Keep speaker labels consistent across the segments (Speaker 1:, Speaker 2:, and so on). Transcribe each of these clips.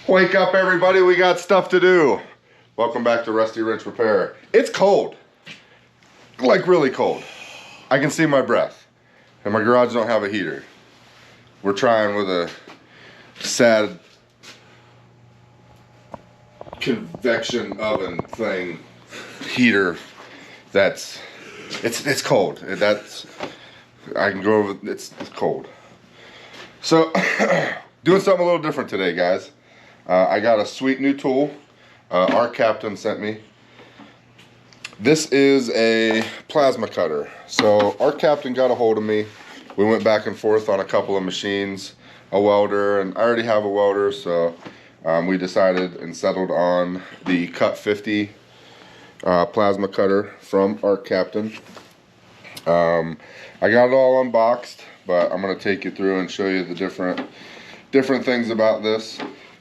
Speaker 1: Wake up everybody, we got stuff to do. Welcome back to Rusty Wrench Repair. It's cold, like really cold. I can see my breath and my garage don't have a heater. We're trying with a sad convection oven thing, heater. It's cold. I can go over, it's cold. So, doing something a little different today, guys. I got a sweet new tool. Arccaptain sent me. This is a plasma cutter. So Arccaptain got a hold of me. We went back and forth on a couple of machines, a welder, and I already have a welder, so we decided and settled on the Cut50 plasma cutter from Arccaptain. I got it all unboxed, but I'm going to take you through and show you the different things about this.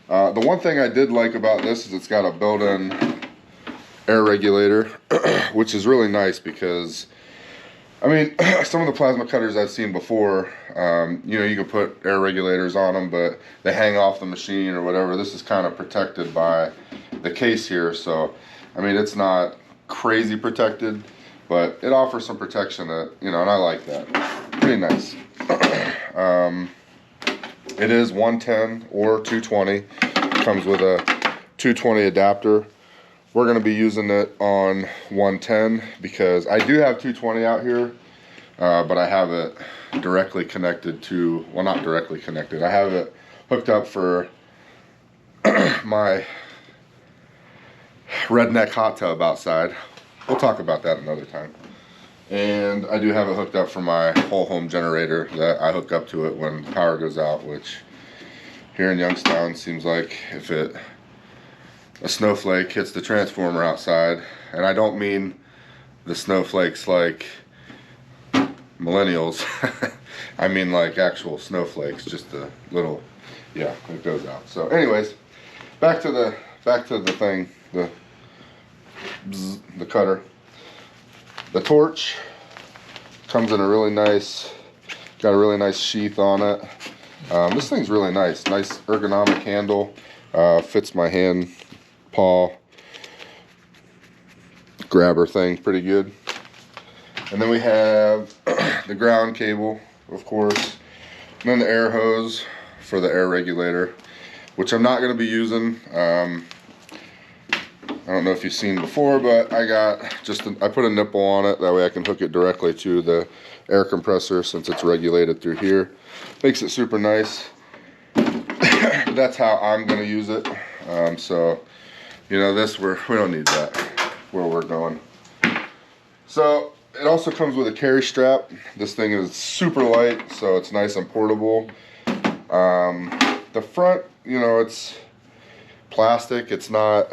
Speaker 1: The one thing I did like about this is it's got a built-in air regulator, which is really nice because, I mean, some of the plasma cutters I've seen before, you know, you can put air regulators on them, but they hang off the machine or whatever. This is kind of protected by the case here, so, I mean, it's not crazy protected, but it offers some protection that, you know, and I like that. Pretty nice. It is 110 or 220. Comes with a 220 adapter. We're going to be using it on 110 because I do have 220 out here, but I have it directly connected to, well, not directly connected. I have it hooked up for my redneck hot tub outside. We'll talk about that another time. And I do have it hooked up for my whole home generator that I hook up to it when power goes out, which here in Youngstown seems like if a snowflake hits the transformer outside, and I don't mean the snowflakes like millennials, I mean like actual snowflakes, just the little, yeah, it goes out. So anyways, back to the thing, the cutter. The torch comes in a really nice, got a really nice sheath on it. This thing's really nice ergonomic handle, fits my hand paw grabber thing pretty good. And then we have the ground cable, of course, and then the air hose for the air regulator, which I'm not going to be using. I don't know if you've seen before, but I got I put a nipple on it, that way I can hook it directly to the air compressor since it's regulated through here. Makes it super nice. That's how I'm going to use it. So, you know, we don't need that where we're going. So, it also comes with a carry strap. This thing is super light, so it's nice and portable. The front, you know, it's plastic. It's not,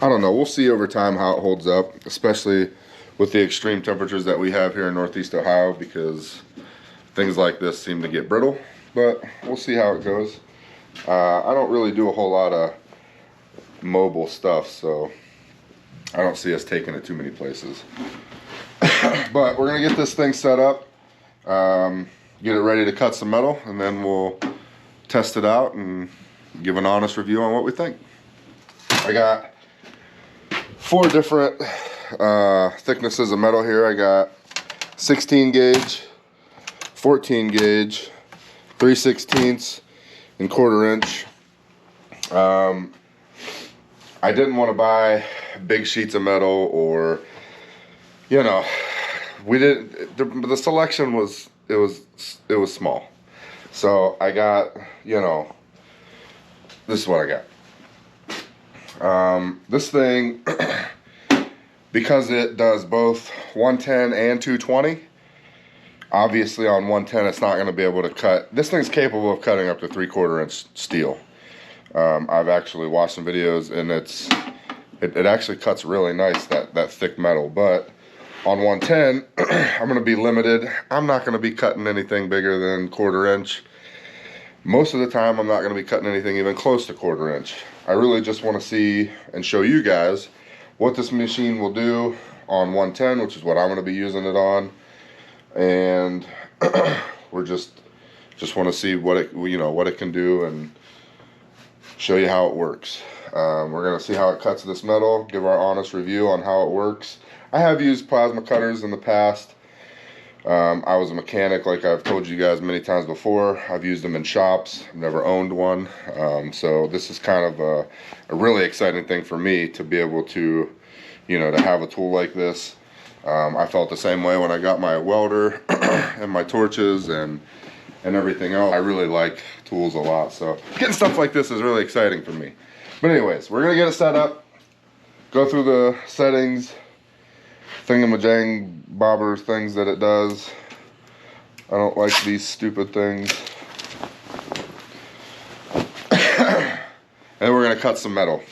Speaker 1: I don't know, we'll see over time how it holds up, especially with the extreme temperatures that we have here in Northeast Ohio, because things like this seem to get brittle, but we'll see how it goes. I don't really do a whole lot of mobile stuff, so I don't see us taking it too many places. But we're gonna get this thing set up, get it ready to cut some metal, and then we'll test it out and give an honest review on what we think. I got 4 different thicknesses of metal here. I got 16 gauge, 14 gauge, 3/16 and 1/4 inch. I didn't want to buy big sheets of metal, or, you know, we didn't, the selection was, it was small. So I got, you know, this is what I got. This thing, because it does both 110 and 220, obviously on 110 it's not going to be able to cut. This thing's capable of cutting up to 3/4 inch steel. I've actually watched some videos, and it actually cuts really nice, that thick metal. But on 110, I'm going to be limited. I'm not going to be cutting anything bigger than 1/4 inch. Most of the time I'm not going to be cutting anything even close to 1/4 inch. I really just want to see and show you guys what this machine will do on 110, which is what I'm going to be using it on. And we're just want to see what it, you know, what it can do, and show you how it works. We're going to see how it cuts this metal, give our honest review on how it works. I have used plasma cutters in the past. I was a mechanic, like I've told you guys many times before. I've used them in shops. I've never owned one. So this is kind of a really exciting thing for me to be able to, you know, to have a tool like this. I felt the same way when I got my welder and my torches and everything else. I really like tools a lot, so getting stuff like this is really exciting for me. But anyways, we're gonna get it set up, go through the settings, thingamajang bobber things that it does. I don't like these stupid things. And we're gonna cut some metal.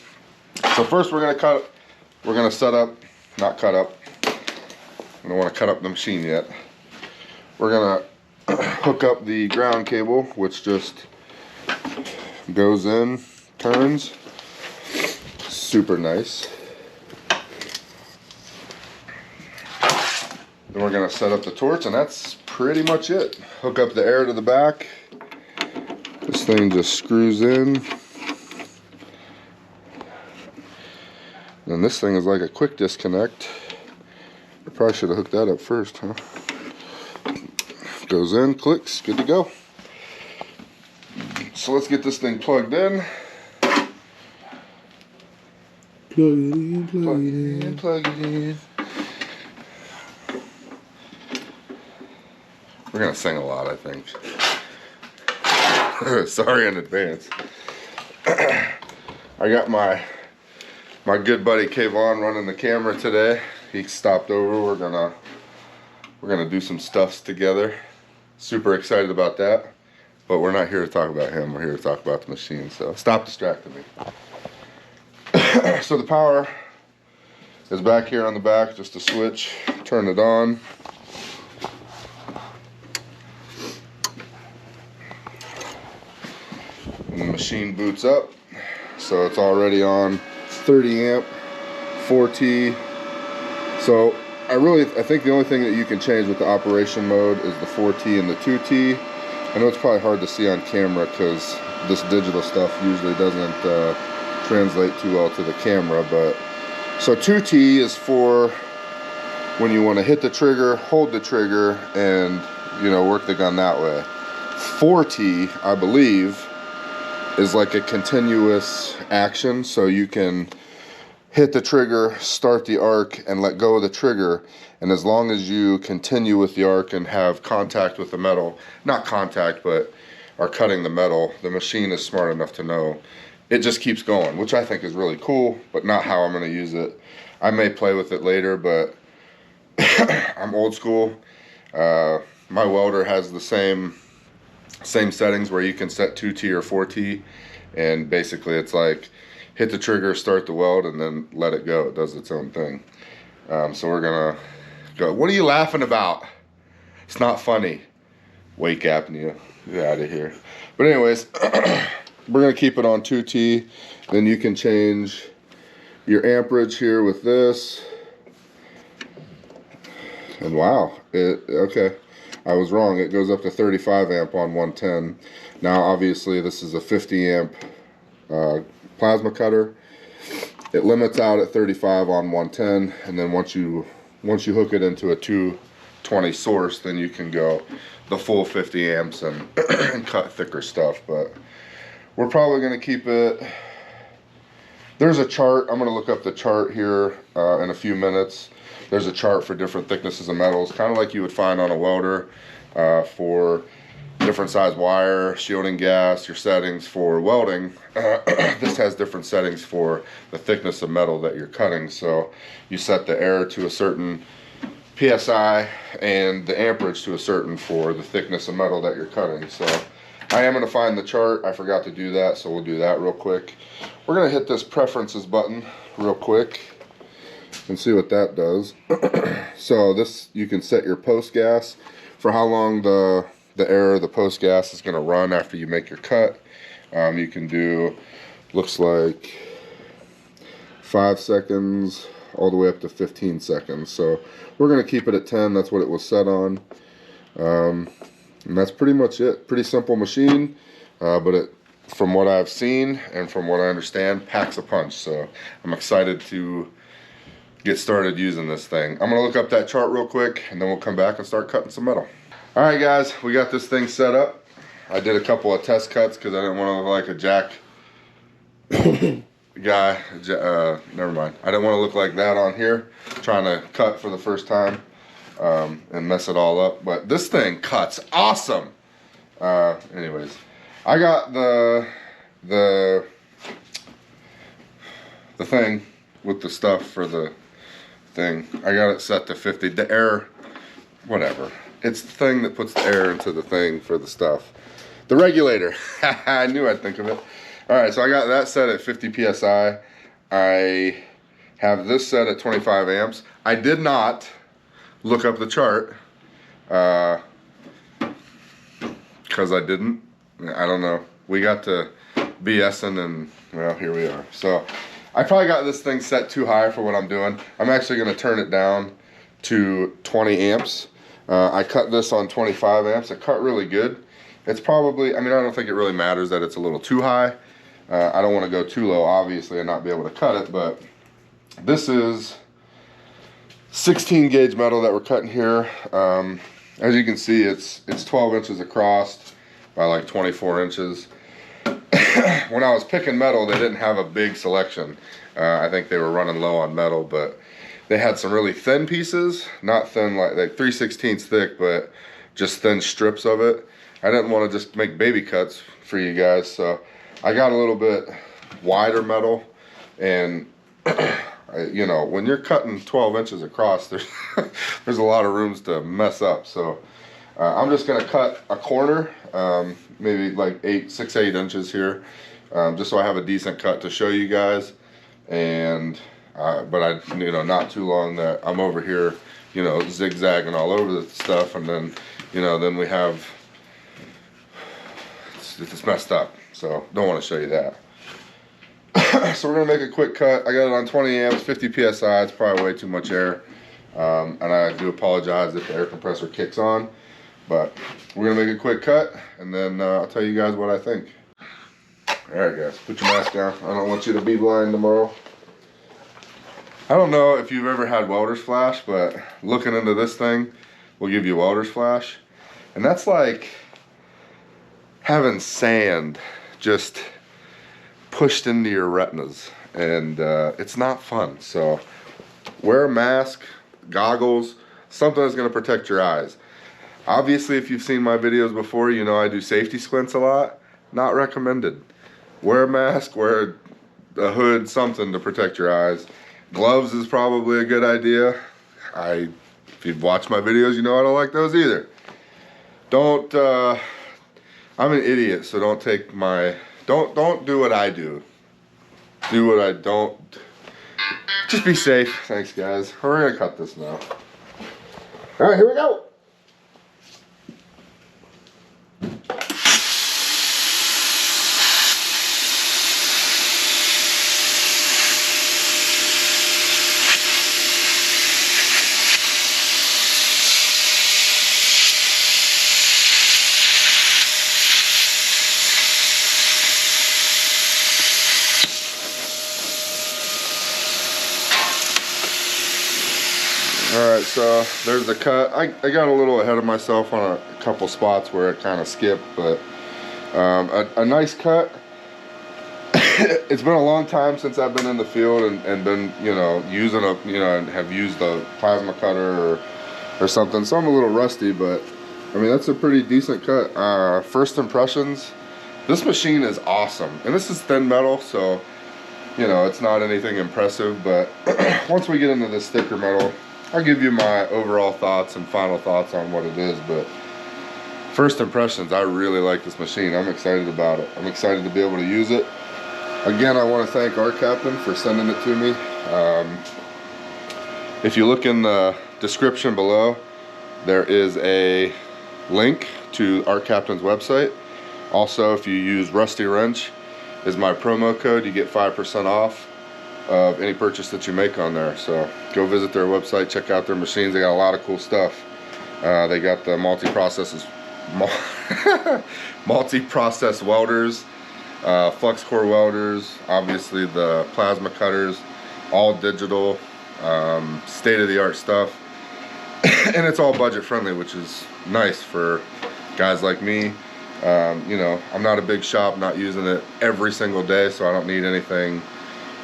Speaker 1: So first we're gonna set up, not cut up. I don't want to cut up the machine yet. We're gonna hook up the ground cable, which just goes in, turns. Super nice. Then we're gonna set up the torch, and that's pretty much it. Hook up the air to the back. This thing just screws in. And this thing is like a quick disconnect. I probably should have hooked that up first, huh? Goes in, clicks, good to go. So let's get this thing plugged in. Plug it in, plug it in, plug it in. We're gonna sing a lot, I think. Sorry in advance. I got my good buddy Kayvon running the camera today. He stopped over. We're gonna do some stuffs together. Super excited about that. But we're not here to talk about him. We're here to talk about the machine. So stop distracting me. So the power is back here on the back. Just a switch. Turn it on. And the machine boots up. So it's already on 30 amp, 4T. So I think the only thing that you can change with the operation mode is the 4T and the 2T. I know it's probably hard to see on camera because this digital stuff usually doesn't translate too well to the camera, but so 2T is for when you want to hit the trigger, hold the trigger, and you know, work the gun that way. 4T, I believe, is like a continuous action, so you can hit the trigger, start the arc, and let go of the trigger, and as long as you continue with the arc and have contact with the metal, not contact, but are cutting the metal, the machine is smart enough to know it just keeps going, which I think is really cool, but not how I'm going to use it. I may play with it later, but I'm old school. My welder has the same settings where you can set 2T or 4T, and basically it's like hit the trigger, start the weld, and then let it go. It does its own thing. So we're gonna go. What are you laughing about? It's not funny. Wake apnea. Get out of here. But anyways, we're gonna keep it on 2T. Then you can change your amperage here with this. And wow, okay. I was wrong. It goes up to 35 amp on 110. Now, obviously, this is a 50 amp plasma cutter. It limits out at 35 on 110, and then once you hook it into a 220 source, then you can go the full 50 amps and, and cut thicker stuff. But we're probably going to keep it. There's a chart. I'm going to look up the chart here in a few minutes. There's a chart for different thicknesses of metals, kind of like you would find on a welder for different size wire, shielding gas, your settings for welding. This has different settings for the thickness of metal that you're cutting. So you set the air to a certain PSI and the amperage to a certain for the thickness of metal that you're cutting. So I am going to find the chart. I forgot to do that, so we'll do that real quick. We're going to hit this preferences button real quick and see what that does. So this, you can set your post gas for how long the air, the post gas is going to run after you make your cut. You can do, looks like 5 seconds all the way up to 15 seconds. So we're going to keep it at 10. That's what it was set on. And that's pretty much it. Pretty simple machine, but from what I've seen and from what I understand, packs a punch. So I'm excited to get started using this thing. I'm gonna look up that chart real quick and then we'll come back and start cutting some metal. All right guys, we got this thing set up. I did a couple of test cuts because I didn't want to look like a jack guy. Never mind. I didn't want to look like that on here, trying to cut for the first time and mess it all up. But this thing cuts awesome. Anyways, I got the thing with the stuff for the thing. I got it set to 50. The air, whatever. It's the thing that puts the air into the thing for the stuff. The regulator. I knew I'd think of it. All right, so I got that set at 50 PSI. I have this set at 25 amps. I did not look up the chart because I didn't. I don't know. We got to BSing and, well, here we are. So I probably got this thing set too high for what I'm doing. I'm actually going to turn it down to 20 amps. I cut this on 25 amps. It cut really good. It's probably, I mean, I don't think it really matters that it's a little too high. I don't want to go too low, obviously, and not be able to cut it, but this is 16 gauge metal that we're cutting here. As you can see, it's 12 inches across by like 24 inches. When I was picking metal, they didn't have a big selection. I think they were running low on metal, but they had some really thin pieces, not thin like 3/16 thick, but just thin strips of it. I didn't want to just make baby cuts for you guys, so I got a little bit wider metal, and you know, when you're cutting 12 inches across, there's a lot of rooms to mess up. So I'm just gonna cut a corner, maybe like 6, 8 inches here, just so I have a decent cut to show you guys. And but I, you know, not too long that I'm over here, you know, zigzagging all over the stuff, and then, you know, then we have, it's messed up, so don't want to show you that. So we're gonna make a quick cut. I got it on 20 amps, 50 PSI. It's probably way too much air, and I do apologize if the air compressor kicks on, but we're gonna make a quick cut, and then I'll tell you guys what I think. All right guys, put your mask down. I don't want you to be blind tomorrow. I don't know if you've ever had welder's flash, but looking into this thing will give you welder's flash, and that's like having sand just pushed into your retinas, and it's not fun. So wear a mask, goggles, something that's going to protect your eyes. Obviously, if you've seen my videos before, you know I do safety squints a lot. Not recommended. Wear a mask, wear a hood, something to protect your eyes. Gloves is probably a good idea. If you've watched my videos, you know I don't like those either. Don't, I'm an idiot, so don't take my, don't do what I do. Do what I don't. Just be safe. Thanks guys. We're gonna cut this now. All right, here we go. Alright, so there's the cut. I got a little ahead of myself on a couple spots where it kind of skipped, but a nice cut. It's been a long time since I've been in the field and been, you know, using a, you know, and have used a plasma cutter or something, so I'm a little rusty, but I mean, that's a pretty decent cut. First impressions, this machine is awesome, and this is thin metal, so, you know, it's not anything impressive, but once we get into this thicker metal, I'll give you my overall thoughts and final thoughts on what it is. But first impressions, I really like this machine. I'm excited about it. I'm excited to be able to use it. Again, I want to thank Arccaptain for sending it to me. If you look in the description below, there is a link to Arccaptain's website. Also, if you use Rusty Wrench is my promo code, you get 5% off of any purchase that you make on there. So go visit their website, check out their machines. They got a lot of cool stuff. They got the multi-process welders. Flux core welders, obviously the plasma cutters, all digital, state-of-the-art stuff. And it's all budget friendly, which is nice for guys like me. You know, I'm not a big shop, not using it every single day, so I don't need anything,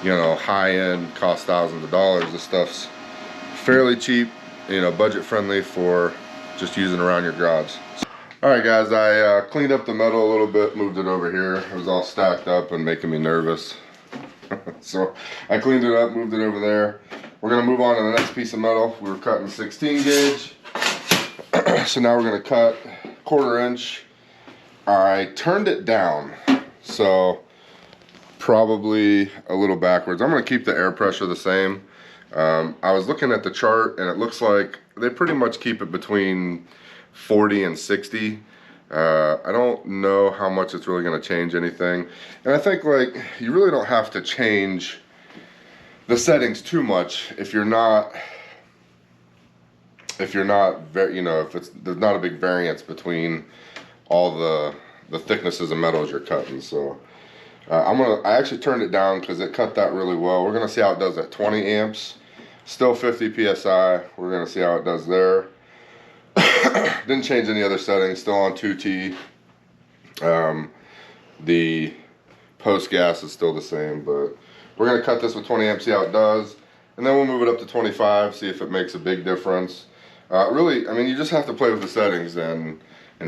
Speaker 1: you know, high-end, cost thousands of dollars. This stuff's fairly cheap, you know, budget friendly for just using around your garage. Alright guys, I cleaned up the metal a little bit, moved it over here. It was all stacked up and making me nervous. So I cleaned it up, moved it over there. We're going to move on to the next piece of metal. We were cutting 16 gauge. So now we're going to cut 1/4 inch. I turned it down, so probably a little backwards. I'm going to keep the air pressure the same. I was looking at the chart and it looks like they pretty much keep it between 40 and 60. I don't know how much it's really going to change anything. And I think, like, you really don't have to change the settings too much if you're not very, you know, if there's not a big variance between all the thicknesses of metals you're cutting. So I actually turned it down because it cut that really well. We're gonna see how it does at 20 amps, still 50 psi. We're gonna see how it does there. Didn't change any other settings, still on 2T. The post gas is still the same, but we're gonna cut this with 20 amps, see how it does, and then we'll move it up to 25, see if it makes a big difference. Really, I mean, you just have to play with the settings and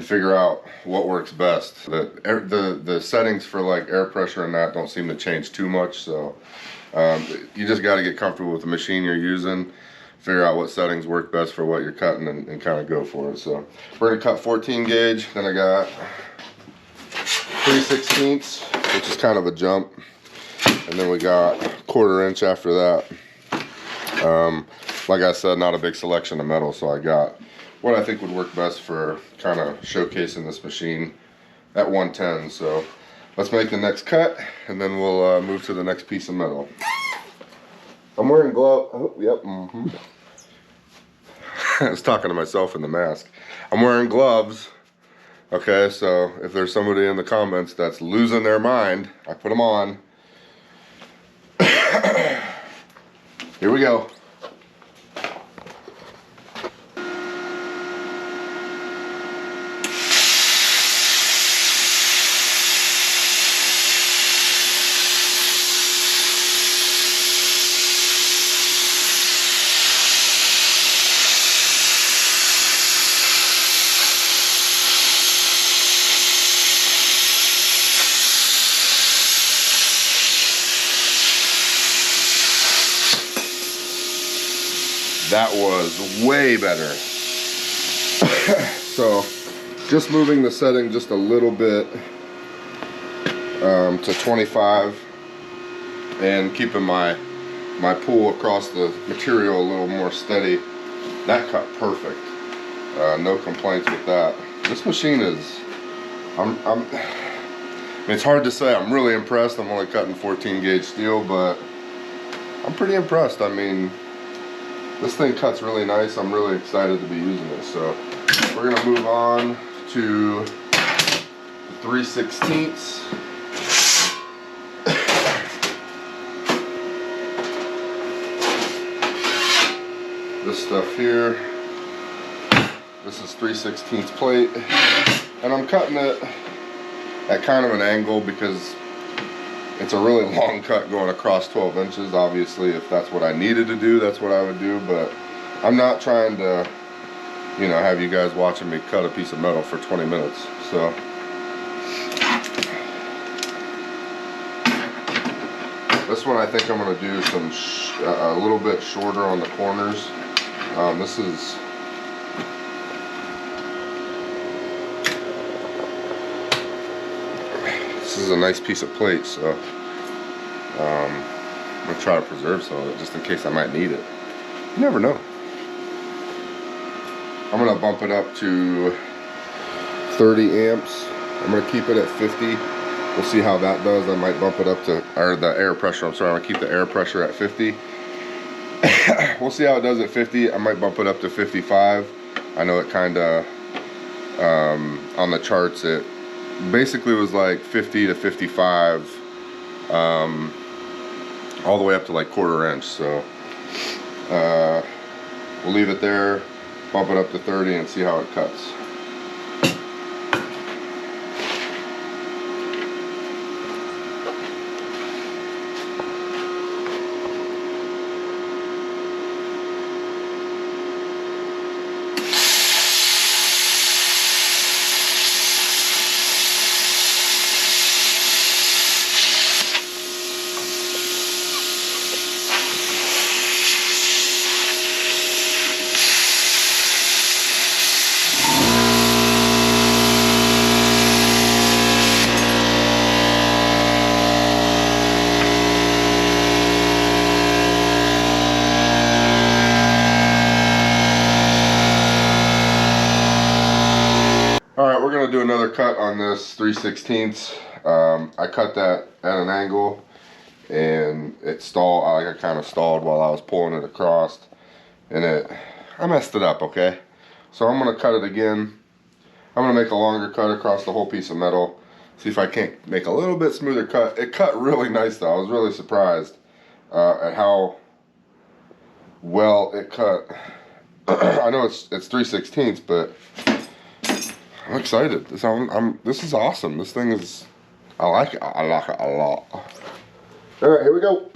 Speaker 1: figure out what works best. The settings for like air pressure and that don't seem to change too much, so you just got to get comfortable with the machine you're using, figure out what settings work best for what you're cutting, and kind of go for it. So we're gonna cut 14 gauge, then I got 3/16, which is kind of a jump, and then we got 1/4 inch after that. Like I said, not a big selection of metal, so I got what I think would work best for kind of showcasing this machine at 110. So let's make the next cut, and then we'll move to the next piece of metal. I'm wearing gloves. Oh, yep. I was talking to myself in the mask. I'm wearing gloves. Okay, so if there's somebody in the comments that's losing their mind, I put them on. Here we go. That was way better. So just moving the setting just a little bit to 25 and keeping my pull across the material a little more steady. That cut perfect. No complaints with that. This machine is, it's hard to say. I'm really impressed. I'm only cutting 14 gauge steel, but I'm pretty impressed. I mean, this thing cuts really nice. I'm really excited to be using this. So we're gonna move on to 3/16. This stuff here, this is 3/16 plate, and I'm cutting it at kind of an angle because it's a really long cut going across 12 inches. Obviously, if that's what I needed to do, that's what I would do, but I'm not trying to, you know, have you guys watching me cut a piece of metal for 20 minutes. So this one I think I'm going to do a little bit shorter on the corners. This is a nice piece of plate, so I'm going to try to preserve some of it just in case I might need it. You never know. I'm going to bump it up to 30 amps. I'm going to keep it at 50. We'll see how that does. I might bump it up to, or the air pressure, I'm sorry, I'm going to keep the air pressure at 50. We'll see how it does at 50. I might bump it up to 55. I know it kind of, on the charts, it basically was like 50 to 55, all the way up to like 1/4 inch. So we'll leave it there, bump it up to 30 and see how it cuts. Alright, we're going to do another cut on this 3/16. I cut that at an angle and it stalled. I kind of stalled while I was pulling it across, and I messed it up, okay? So I'm going to cut it again. I'm going to make a longer cut across the whole piece of metal. See if I can't make a little bit smoother cut. It cut really nice though. I was really surprised at how well it cut. I know it's 3/16, but I'm excited. This is awesome. This thing is, I like it. I like it a lot. All right, here we go.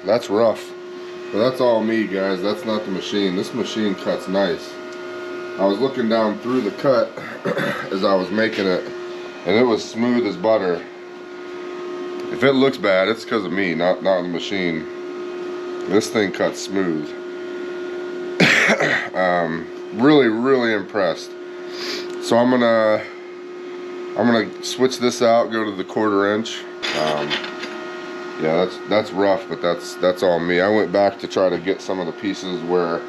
Speaker 1: That's rough, but that's all me, guys. That's not the machine. This machine cuts nice. I was looking down through the cut as I was making it, and it was smooth as butter. If it looks bad, it's because of me, not the machine. This thing cuts smooth. Really impressed. So I'm gonna switch this out, go to the 1/4 inch. Yeah, that's rough, but that's all me. I went back to try to get some of the pieces where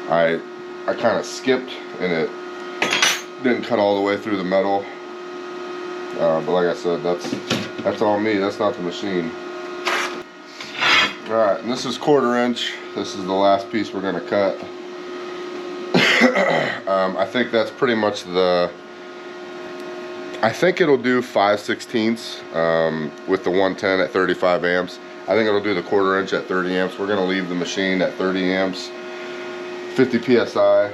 Speaker 1: I kind of skipped and it didn't cut all the way through the metal. But like I said, that's all me. That's not the machine. All right, and this is 1/4 inch. This is the last piece we're gonna cut. I think that's pretty much I think it'll do 5/16 with the 110 at 35 amps. I think it'll do the 1/4 inch at 30 amps. We're gonna leave the machine at 30 amps, 50 psi.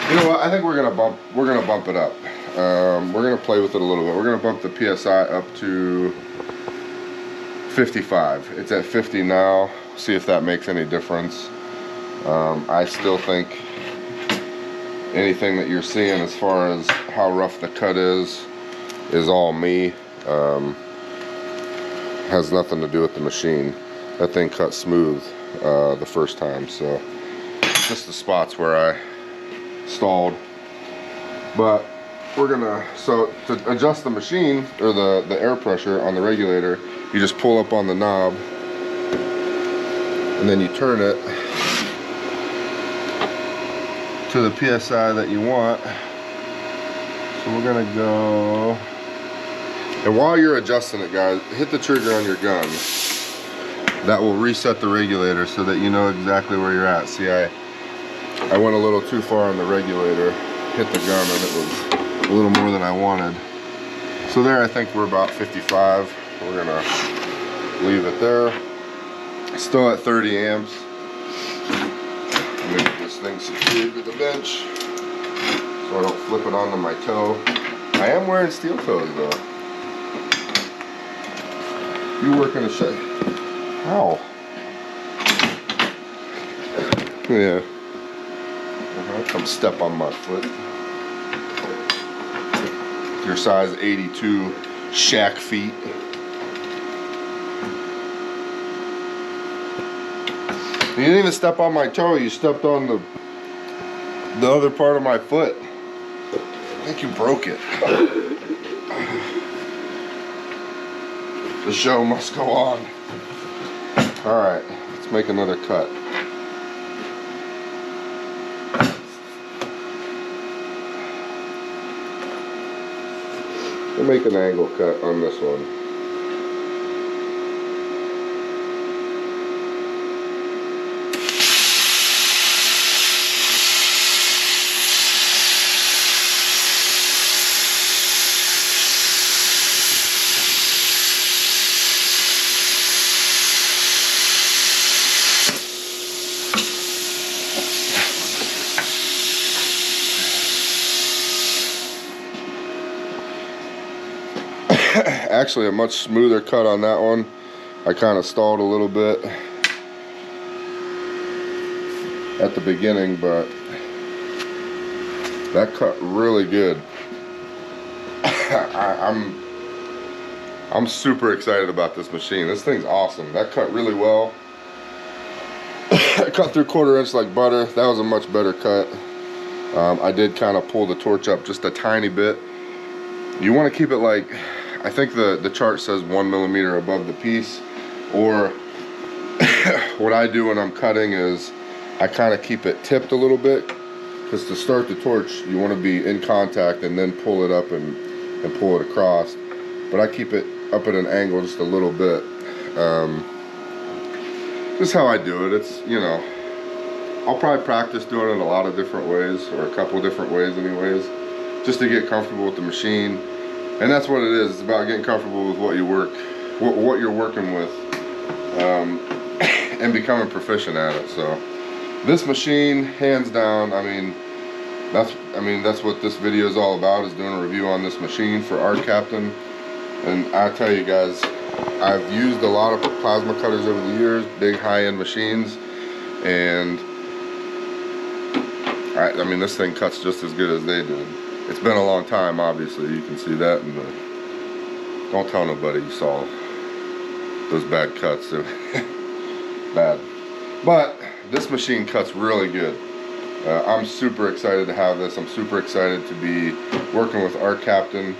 Speaker 1: You know what? I think we're gonna bump it up. We're gonna play with it a little bit. We're gonna bump the psi up to 55. It's at 50 now. See if that makes any difference. I still think anything that you're seeing as far as how rough the cut is all me. Has nothing to do with the machine. That thing cut smooth the first time, so just the spots where I stalled. But we're gonna, so to adjust the machine or the air pressure on the regulator, you just pull up on the knob and then you turn it to the psi that you want. So we're gonna go, and while you're adjusting it, guys, hit the trigger on your gun. That will reset the regulator so that you know exactly where you're at. See, I I went a little too far on the regulator, hit the gun, and it was a little more than I wanted. So there, I think we're about 55. We're gonna leave it there. Still at 30 amps. I'm gonna get this thing secured to the bench so I don't flip it onto my toe. I am wearing steel toes though. You work in a shed. Ow. Yeah. Come step on my foot. Your size 82 shack feet. You didn't even step on my toe, you stepped on the other part of my foot. I think you broke it. The show must go on. Alright, let's make another cut. We'll make an angle cut on this one. Actually a much smoother cut on that one. I kind of stalled a little bit at the beginning, but that cut really good. I'm super excited about this machine. This thing's awesome. That cut really well. I cut through 1/4 inch like butter. That was a much better cut. I did kind of pull the torch up just a tiny bit. You want to keep it like, I think the chart says 1 millimeter above the piece, or what I do when I'm cutting is I kind of keep it tipped a little bit, because to start the torch you want to be in contact and then pull it up and pull it across, but I keep it up at an angle just a little bit. Just how I do it. It's, you know, I'll probably practice doing it a lot of different ways, or a couple different ways anyways, just to get comfortable with the machine. And that's what it is. It's about getting comfortable with what what you're working with, and becoming proficient at it. So this machine, hands down, I mean that's what this video is all about, is doing a review on this machine for Arccaptain. And I tell you guys, I've used a lot of plasma cutters over the years, big high-end machines, and I mean this thing cuts just as good as they did. It's been a long time, obviously. You can see that in the... Don't tell nobody you saw those bad cuts. Bad. But this machine cuts really good. I'm super excited to have this. I'm super excited to be working with Arccaptain.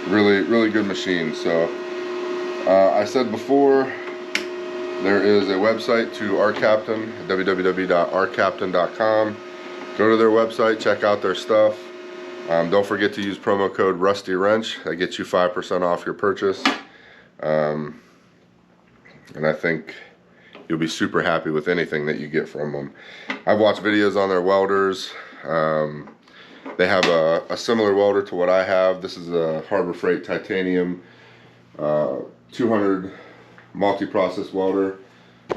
Speaker 1: Really good machine. So I said before, there is a website to Arccaptain, www.arccaptain.com. Go to their website, check out their stuff. Don't forget to use promo code RustyWrench. That gets you 5% off your purchase. And I think you'll be super happy with anything that you get from them. I've watched videos on their welders. They have a similar welder to what I have. This is a Harbor Freight titanium 200 multi-process welder.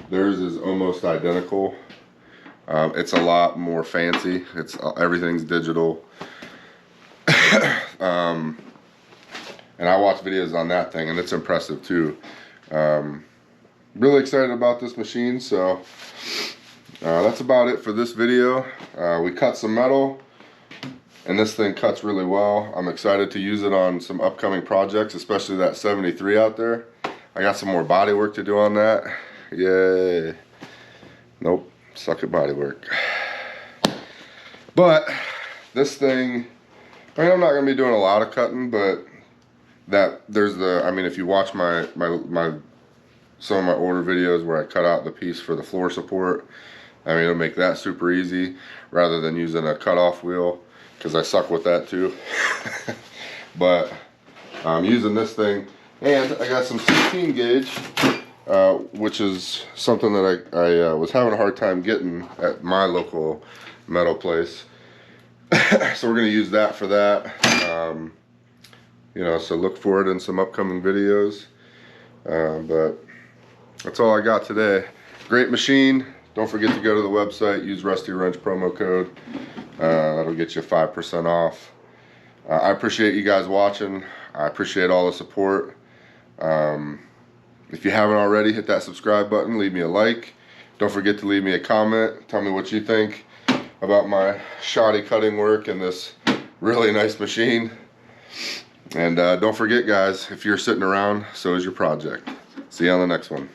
Speaker 1: Theirs is almost identical. It's a lot more fancy. Everything's digital. And I watch videos on that thing, and it's impressive too. Really excited about this machine. So that's about it for this video. We cut some metal, and this thing cuts really well. I'm excited to use it on some upcoming projects, especially that 73 out there. I got some more body work to do on that. Yay. Nope, suck at body work. But this thing, I mean, I'm not gonna be doing a lot of cutting, but I mean, if you watch some of my older videos where I cut out the piece for the floor support, I mean, it'll make that super easy rather than using a cutoff wheel, because I suck with that too. But I'm using this thing. And I got some 16 gauge which is something that I was having a hard time getting at my local metal place. So we're going to use that for that. You know, so look for it in some upcoming videos. But that's all I got today. Great machine. Don't forget to go to the website, use Rusty Wrench promo code. That'll get you 5% off. I appreciate you guys watching. I appreciate all the support. If you haven't already, hit that subscribe button, leave me a like. Don't forget to leave me a comment. Tell me what you think about my shoddy cutting work and this really nice machine. And don't forget, guys, if you're sitting around, so is your project. See you on the next one.